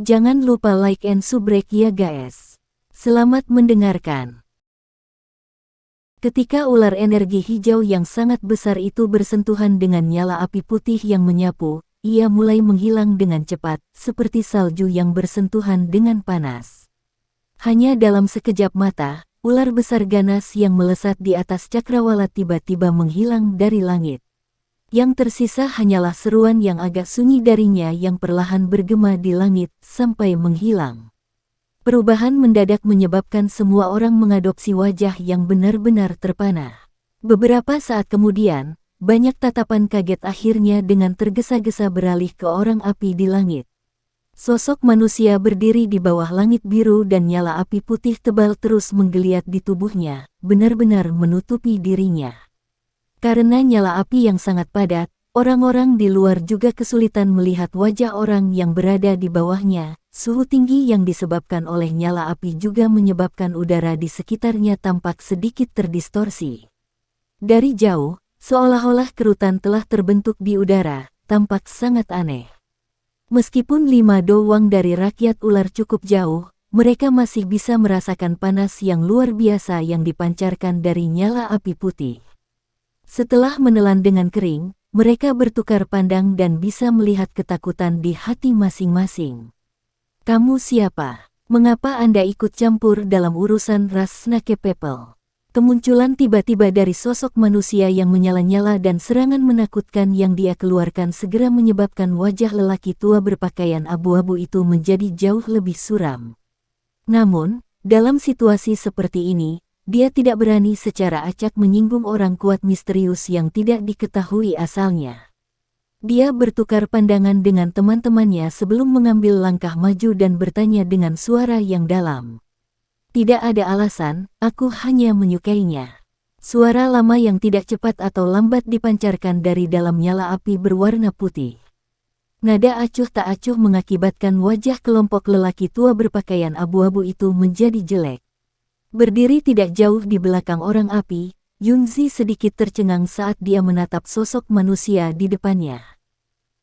Jangan lupa like and subscribe ya guys. Selamat mendengarkan. Ketika ular energi hijau yang sangat besar itu bersentuhan dengan nyala api putih yang menyapu, ia mulai menghilang dengan cepat, seperti salju yang bersentuhan dengan panas. Hanya dalam sekejap mata, ular besar ganas yang melesat di atas cakrawala tiba-tiba menghilang dari langit. Yang tersisa hanyalah seruan yang agak sunyi darinya yang perlahan bergema di langit sampai menghilang. Perubahan mendadak menyebabkan semua orang mengadopsi wajah yang benar-benar terpana. Beberapa saat kemudian, banyak tatapan kaget akhirnya dengan tergesa-gesa beralih ke orang api di langit. Sosok manusia berdiri di bawah langit biru dan nyala api putih tebal terus menggeliat di tubuhnya, benar-benar menutupi dirinya. Karena nyala api yang sangat padat, orang-orang di luar juga kesulitan melihat wajah orang yang berada di bawahnya. Suhu tinggi yang disebabkan oleh nyala api juga menyebabkan udara di sekitarnya tampak sedikit terdistorsi. Dari jauh, seolah-olah kerutan telah terbentuk di udara, tampak sangat aneh. Meskipun 5 doang dari rakyat ular cukup jauh, mereka masih bisa merasakan panas yang luar biasa yang dipancarkan dari nyala api putih. Setelah menelan dengan kering, mereka bertukar pandang dan bisa melihat ketakutan di hati masing-masing. Kamu siapa? Mengapa Anda ikut campur dalam urusan ras Snake People? Kemunculan tiba-tiba dari sosok manusia yang menyala-nyala dan serangan menakutkan yang dia keluarkan segera menyebabkan wajah lelaki tua berpakaian abu-abu itu menjadi jauh lebih suram. Namun, dalam situasi seperti ini, dia tidak berani secara acak menyinggung orang kuat misterius yang tidak diketahui asalnya. Dia bertukar pandangan dengan teman-temannya sebelum mengambil langkah maju dan bertanya dengan suara yang dalam. Tidak ada alasan, aku hanya menyukainya. Suara lama yang tidak cepat atau lambat dipancarkan dari dalam nyala api berwarna putih. Nada acuh tak acuh mengakibatkan wajah kelompok lelaki tua berpakaian abu-abu itu menjadi jelek. Berdiri tidak jauh di belakang orang api, Yunzi sedikit tercengang saat dia menatap sosok manusia di depannya.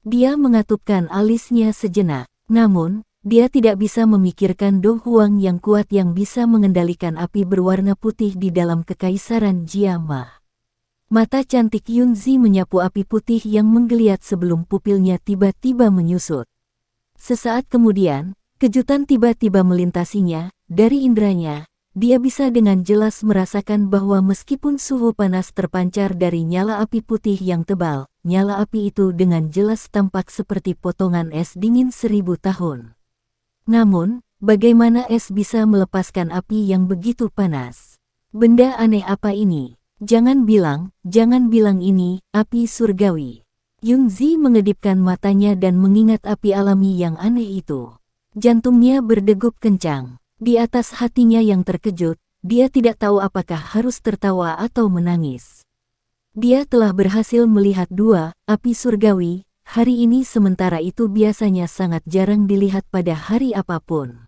Dia mengatupkan alisnya sejenak, namun, dia tidak bisa memikirkan Do Huang yang kuat yang bisa mengendalikan api berwarna putih di dalam kekaisaran Jiama. Mata cantik Yunzi menyapu api putih yang menggeliat sebelum pupilnya tiba-tiba menyusut. Sesaat kemudian, kejutan tiba-tiba melintasinya, dari inderanya. Dia bisa dengan jelas merasakan bahwa meskipun suhu panas terpancar dari nyala api putih yang tebal, nyala api itu dengan jelas tampak seperti potongan es dingin 1000 tahun. Namun, bagaimana es bisa melepaskan api yang begitu panas? Benda aneh apa ini? Jangan bilang ini api surgawi. Yunzi mengedipkan matanya dan mengingat api alami yang aneh itu. Jantungnya berdegup kencang. Di atas hatinya yang terkejut, dia tidak tahu apakah harus tertawa atau menangis. Dia telah berhasil melihat 2 api surgawi, hari ini sementara itu biasanya sangat jarang dilihat pada hari apapun.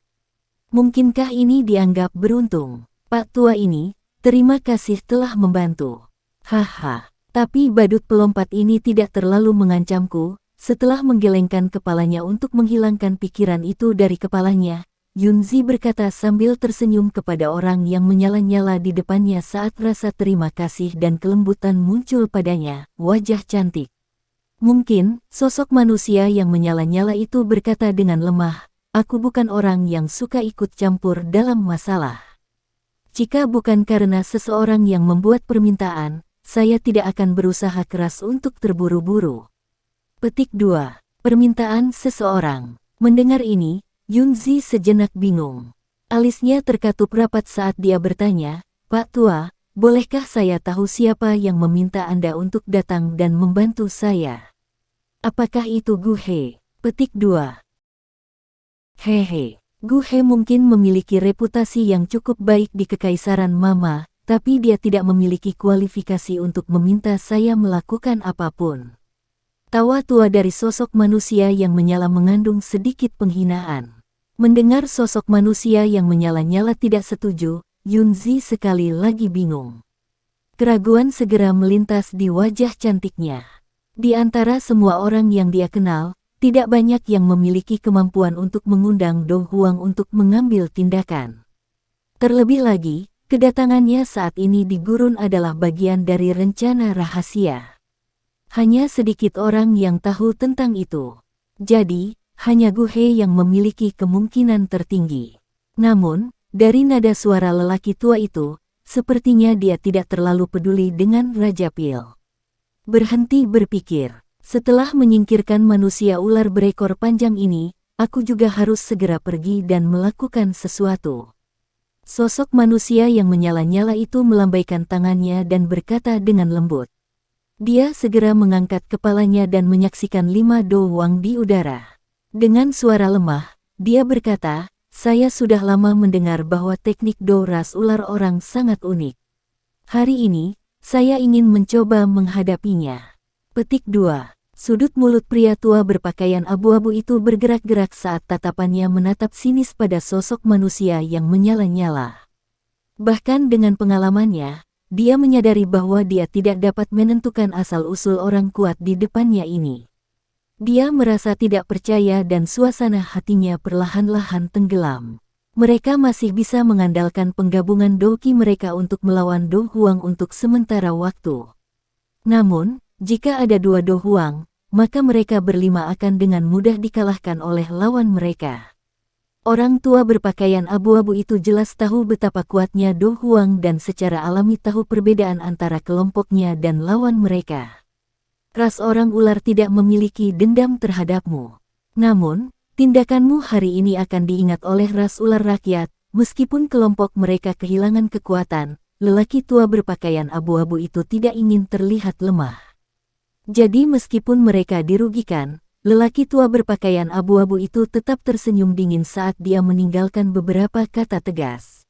Mungkinkah ini dianggap beruntung? Pak tua ini, terima kasih telah membantu. Haha, tapi badut pelompat ini tidak terlalu mengancamku. Setelah menggelengkan kepalanya untuk menghilangkan pikiran itu dari kepalanya, Yunzi berkata sambil tersenyum kepada orang yang menyala-nyala di depannya saat rasa terima kasih dan kelembutan muncul padanya, wajah cantik. Mungkin, sosok manusia yang menyala-nyala itu berkata dengan lemah, aku bukan orang yang suka ikut campur dalam masalah. Jika bukan karena seseorang yang membuat permintaan, saya tidak akan berusaha keras untuk terburu-buru. Petik 2. Permintaan seseorang. Mendengar ini, Yunzi sejenak bingung. Alisnya terkatup rapat saat dia bertanya, Pak Tua, bolehkah saya tahu siapa yang meminta Anda untuk datang dan membantu saya? Apakah itu Gu He? Petik 2. Hehe, Gu He mungkin memiliki reputasi yang cukup baik di Kekaisaran Mama, tapi dia tidak memiliki kualifikasi untuk meminta saya melakukan apapun. Tawa tua dari sosok manusia yang menyala mengandung sedikit penghinaan. Mendengar sosok manusia yang menyala-nyala tidak setuju, Yunzi sekali lagi bingung. Keraguan segera melintas di wajah cantiknya. Di antara semua orang yang dia kenal, tidak banyak yang memiliki kemampuan untuk mengundang Do Huang untuk mengambil tindakan. Terlebih lagi, kedatangannya saat ini di gurun adalah bagian dari rencana rahasia. Hanya sedikit orang yang tahu tentang itu. Jadi, hanya Gu He yang memiliki kemungkinan tertinggi. Namun, dari nada suara lelaki tua itu, sepertinya dia tidak terlalu peduli dengan Raja Pil. Berhenti berpikir. Setelah menyingkirkan manusia ular berekor panjang ini, aku juga harus segera pergi dan melakukan sesuatu. Sosok manusia yang menyala-nyala itu melambaikan tangannya dan berkata dengan lembut. Dia segera mengangkat kepalanya dan menyaksikan 5 Do Huang di udara. Dengan suara lemah, dia berkata, saya sudah lama mendengar bahwa teknik Do ras ular orang sangat unik. Hari ini, saya ingin mencoba menghadapinya. Petik 2. Sudut mulut pria tua berpakaian abu-abu itu bergerak-gerak saat tatapannya menatap sinis pada sosok manusia yang menyala-nyala. Bahkan dengan pengalamannya, dia menyadari bahwa dia tidak dapat menentukan asal-usul orang kuat di depannya ini. Dia merasa tidak percaya dan suasana hatinya perlahan-lahan tenggelam. Mereka masih bisa mengandalkan penggabungan Doki mereka untuk melawan Do Huang untuk sementara waktu. Namun, jika ada 2 Do Huang, maka mereka berlima akan dengan mudah dikalahkan oleh lawan mereka. Orang tua berpakaian abu-abu itu jelas tahu betapa kuatnya Do Huang dan secara alami tahu perbedaan antara kelompoknya dan lawan mereka. Ras orang ular tidak memiliki dendam terhadapmu. Namun, tindakanmu hari ini akan diingat oleh ras ular rakyat, meskipun kelompok mereka kehilangan kekuatan. Lelaki tua berpakaian abu-abu itu tidak ingin terlihat lemah. Jadi meskipun mereka dirugikan, lelaki tua berpakaian abu-abu itu tetap tersenyum dingin saat dia meninggalkan beberapa kata tegas.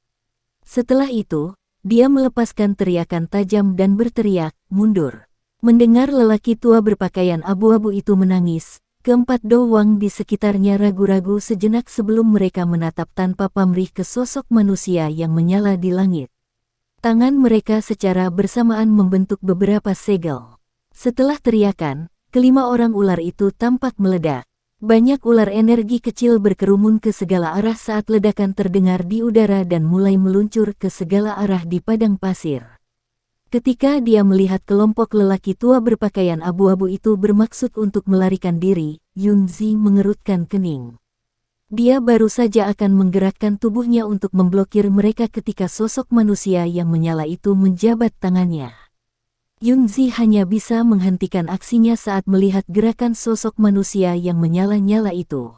Setelah itu, dia melepaskan teriakan tajam dan berteriak, mundur. Mendengar lelaki tua berpakaian abu-abu itu menangis, keempat Do Huang di sekitarnya ragu-ragu sejenak sebelum mereka menatap tanpa pamrih ke sosok manusia yang menyala di langit. Tangan mereka secara bersamaan membentuk beberapa segel. Setelah teriakan, kelima orang ular itu tampak meledak. Banyak ular energi kecil berkerumun ke segala arah saat ledakan terdengar di udara dan mulai meluncur ke segala arah di padang pasir. Ketika dia melihat kelompok lelaki tua berpakaian abu-abu itu bermaksud untuk melarikan diri, Yunzi mengerutkan kening. Dia baru saja akan menggerakkan tubuhnya untuk memblokir mereka ketika sosok manusia yang menyala itu menjabat tangannya. Yunzi hanya bisa menghentikan aksinya saat melihat gerakan sosok manusia yang menyala-nyala itu.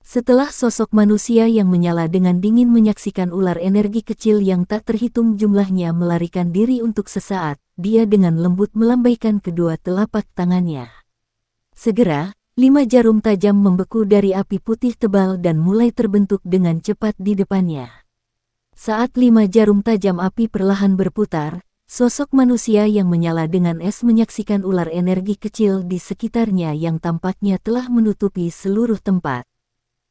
Setelah sosok manusia yang menyala dengan dingin menyaksikan ular energi kecil yang tak terhitung jumlahnya melarikan diri untuk sesaat, dia dengan lembut melambaikan kedua telapak tangannya. Segera, 5 jarum tajam membeku dari api putih tebal dan mulai terbentuk dengan cepat di depannya. Saat 5 jarum tajam api perlahan berputar, sosok manusia yang menyala dengan es menyaksikan ular energi kecil di sekitarnya yang tampaknya telah menutupi seluruh tempat.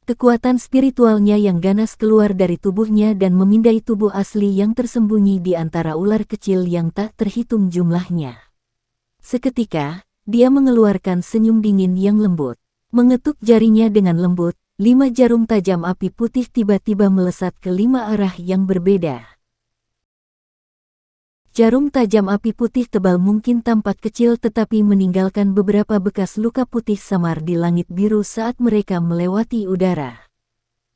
Kekuatan spiritualnya yang ganas keluar dari tubuhnya dan memindai tubuh asli yang tersembunyi di antara ular kecil yang tak terhitung jumlahnya. Seketika, dia mengeluarkan senyum dingin yang lembut. Mengetuk jarinya dengan lembut, 5 jarum tajam api putih tiba-tiba melesat ke 5 arah yang berbeda. Jarum tajam api putih tebal mungkin tampak kecil tetapi meninggalkan beberapa bekas luka putih samar di langit biru saat mereka melewati udara.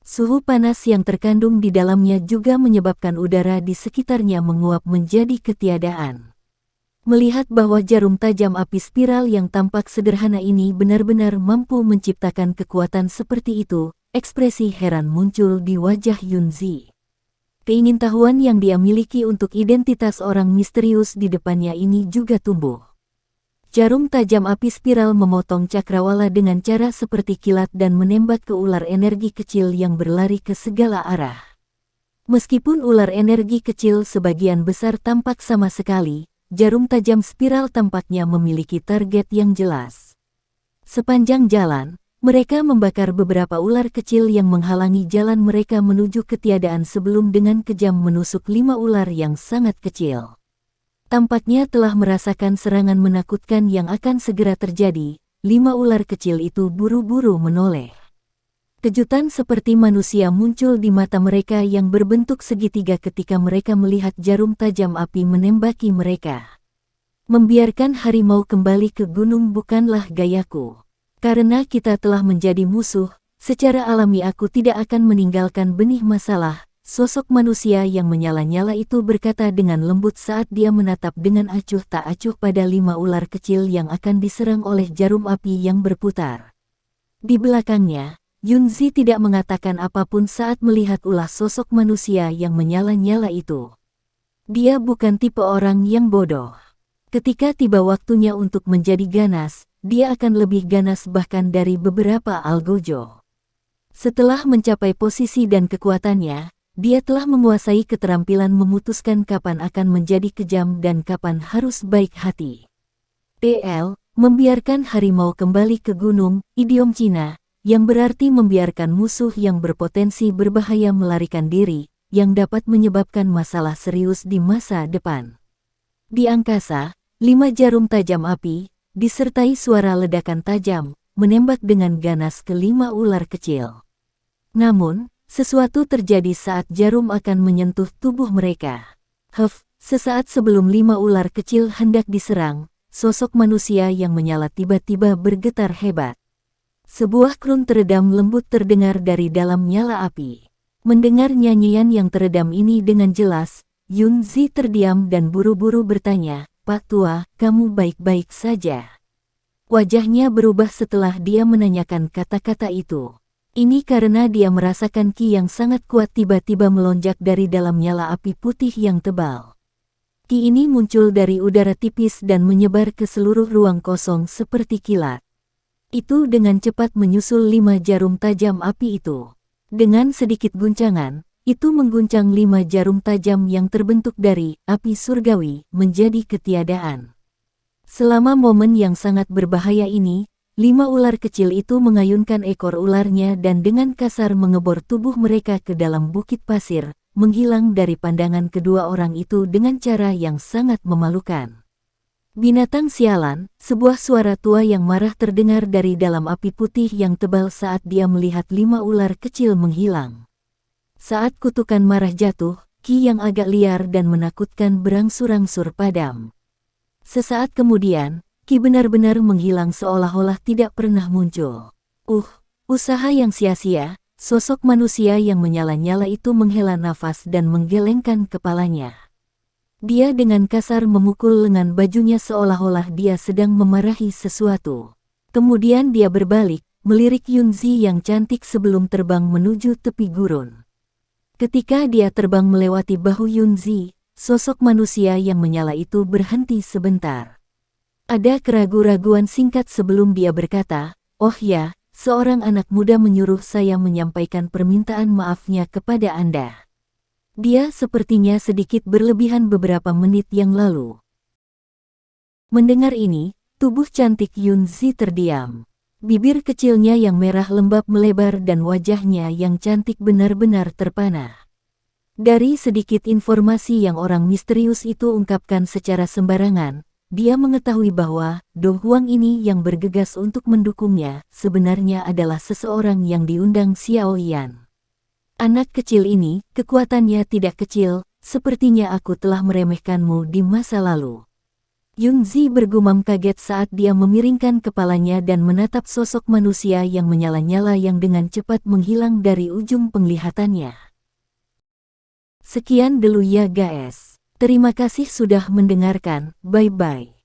Suhu panas yang terkandung di dalamnya juga menyebabkan udara di sekitarnya menguap menjadi ketiadaan. Melihat bahwa jarum tajam api spiral yang tampak sederhana ini benar-benar mampu menciptakan kekuatan seperti itu, ekspresi heran muncul di wajah Yunzi. Keingintahuan yang dia miliki untuk identitas orang misterius di depannya ini juga tumbuh. Jarum tajam api spiral memotong cakrawala dengan cara seperti kilat dan menembak ke ular energi kecil yang berlari ke segala arah. Meskipun ular energi kecil sebagian besar tampak sama sekali, jarum tajam spiral tampaknya memiliki target yang jelas. Sepanjang jalan, mereka membakar beberapa ular kecil yang menghalangi jalan mereka menuju ketiadaan sebelum dengan kejam menusuk 5 ular yang sangat kecil. Tampaknya telah merasakan serangan menakutkan yang akan segera terjadi, 5 ular kecil itu buru-buru menoleh. Kejutan seperti manusia muncul di mata mereka yang berbentuk segitiga ketika mereka melihat jarum tajam api menembaki mereka. Membiarkan harimau kembali ke gunung bukanlah gayaku. Karena kita telah menjadi musuh, secara alami aku tidak akan meninggalkan benih masalah. Sosok manusia yang menyala-nyala itu berkata dengan lembut saat dia menatap dengan acuh tak acuh pada 5 ular kecil yang akan diserang oleh jarum api yang berputar. Di belakangnya, Yunzi tidak mengatakan apapun saat melihat ulah sosok manusia yang menyala-nyala itu. Dia bukan tipe orang yang bodoh. Ketika tiba waktunya untuk menjadi ganas, dia akan lebih ganas bahkan dari beberapa algojo. Setelah mencapai posisi dan kekuatannya, dia telah menguasai keterampilan memutuskan kapan akan menjadi kejam dan kapan harus baik hati. Membiarkan harimau kembali ke gunung, idiom Cina, yang berarti membiarkan musuh yang berpotensi berbahaya melarikan diri, yang dapat menyebabkan masalah serius di masa depan. Di angkasa, 5 jarum tajam api, disertai suara ledakan tajam, menembak dengan ganas ke 5 ular kecil. Namun, sesuatu terjadi saat jarum akan menyentuh tubuh mereka. Sesaat sebelum 5 ular kecil hendak diserang, sosok manusia yang menyala tiba-tiba bergetar hebat. Sebuah krun teredam lembut terdengar dari dalam nyala api. Mendengar nyanyian yang teredam ini dengan jelas, Yunzi terdiam dan buru-buru bertanya, "Pak Tua, kamu baik-baik saja?" Wajahnya berubah setelah dia menanyakan kata-kata itu. Ini karena dia merasakan ki yang sangat kuat tiba-tiba melonjak dari dalam nyala api putih yang tebal. Ki ini muncul dari udara tipis dan menyebar ke seluruh ruang kosong seperti kilat. Itu dengan cepat menyusul 5 jarum tajam api itu. Dengan sedikit guncangan, itu mengguncang 5 jarum tajam yang terbentuk dari api surgawi menjadi ketiadaan. Selama momen yang sangat berbahaya ini, 5 ular kecil itu mengayunkan ekor ularnya dan dengan kasar mengebor tubuh mereka ke dalam bukit pasir, menghilang dari pandangan kedua orang itu dengan cara yang sangat memalukan. Binatang sialan, sebuah suara tua yang marah terdengar dari dalam api putih yang tebal saat dia melihat 5 ular kecil menghilang. Saat kutukan marah jatuh, ki yang agak liar dan menakutkan berangsur-angsur padam. Sesaat kemudian, ki benar-benar menghilang seolah-olah tidak pernah muncul. Usaha yang sia-sia, sosok manusia yang menyala-nyala itu menghela nafas dan menggelengkan kepalanya. Dia dengan kasar memukul lengan bajunya seolah-olah dia sedang memarahi sesuatu. Kemudian dia berbalik, melirik Yunzi yang cantik sebelum terbang menuju tepi gurun. Ketika dia terbang melewati bahu Yunzi, sosok manusia yang menyala itu berhenti sebentar. Ada keraguan-raguan singkat sebelum dia berkata, "Oh ya, seorang anak muda menyuruh saya menyampaikan permintaan maafnya kepada Anda." Dia sepertinya sedikit berlebihan beberapa menit yang lalu. Mendengar ini, tubuh cantik Yunzi terdiam. Bibir kecilnya yang merah lembab melebar dan wajahnya yang cantik benar-benar terpana. Dari sedikit informasi yang orang misterius itu ungkapkan secara sembarangan, dia mengetahui bahwa Do Huang ini yang bergegas untuk mendukungnya sebenarnya adalah seseorang yang diundang Xiao Yan. Anak kecil ini, kekuatannya tidak kecil, sepertinya aku telah meremehkanmu di masa lalu. Yunzi bergumam kaget saat dia memiringkan kepalanya dan menatap sosok manusia yang menyala-nyala yang dengan cepat menghilang dari ujung penglihatannya. Sekian dulu ya guys. Terima kasih sudah mendengarkan, bye-bye.